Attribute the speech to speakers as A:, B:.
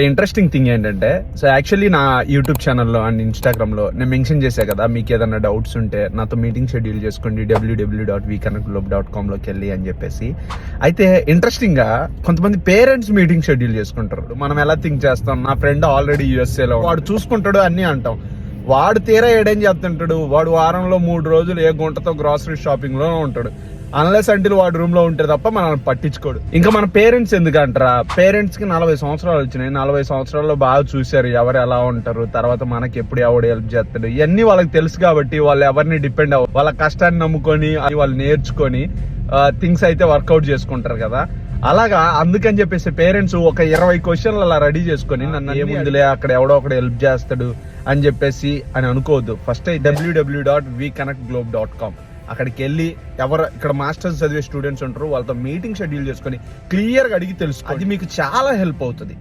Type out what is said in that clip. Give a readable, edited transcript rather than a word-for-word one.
A: Interesting thing ఏంటంటే, so actually నా YouTube ఛానల్లో అండ్ ఇన్స్టాగ్రామ్లో నేను మెన్షన్ చేశా కదా, మీకు ఏదైనా డౌట్స్ ఉంటే నాతో మీటింగ్ షెడ్యూల్ చేసుకోండి www.vconnectglobe.com లోకి వెళ్ళి అని చెప్పేసి. అయితే ఇంట్రెస్టింగ్గా కొంతమంది పేరెంట్స్ మీటింగ్ షెడ్యూల్ చేసుకుంటారు. మనం ఎలా థింక్ చేస్తాం, నా ఫ్రెండ్ ఆల్రెడీ యూఎస్ఏలో వాడు చూసుకుంటాడు అన్నీ అంటాం. వాడు తీరా ఏడేం చేస్తుంటాడు, వాడు వారంలో 3 రోజులు ఏ గుంటతో గ్రాసరీ షాపింగ్లో ఉంటాడు. అన్లెస్ అంటే వాడు రూమ్ లో ఉంటే తప్ప మనల్ని పట్టించుకోడు. ఇంకా మన పేరెంట్స్ ఎందుకంటారా, పేరెంట్స్ కి 40 సంవత్సరాలు వచ్చినాయి. 40 సంవత్సరాల్లో బాగా చూశారు ఎవరు ఎలా ఉంటారు, తర్వాత మనకి ఎప్పుడు ఎవడు హెల్ప్ చేస్తాడు, ఇవన్నీ వాళ్ళకి తెలుసు. కాబట్టి వాళ్ళు ఎవరిని డిపెండ్ అవ్వ, వాళ్ళ కష్టాన్ని నమ్ముకొని వాళ్ళు నేర్చుకొని థింగ్స్ అయితే వర్కౌట్ చేసుకుంటారు కదా. అలాగా అందుకని చెప్పేసి పేరెంట్స్ ఒక 20 క్వశ్చన్లు అలా రెడీ చేసుకొని నన్ను ఏముందిలే అక్కడ ఎవడో ఒకడు హెల్ప్ చేస్తాడు అని చెప్పేసి అని అనుకోవద్దు. ఫస్ట్ www.vconnectglobe.com అక్కడికి వెళ్ళి ఎవరు ఇక్కడ మాస్టర్స్ చదివే స్టూడెంట్స్ ఉంటారు వాళ్ళతో మీటింగ్ షెడ్యూల్ చేసుకొని క్లియర్గా అడిగి తెలుసుకోండి. అది మీకు చాలా హెల్ప్ అవుతుంది.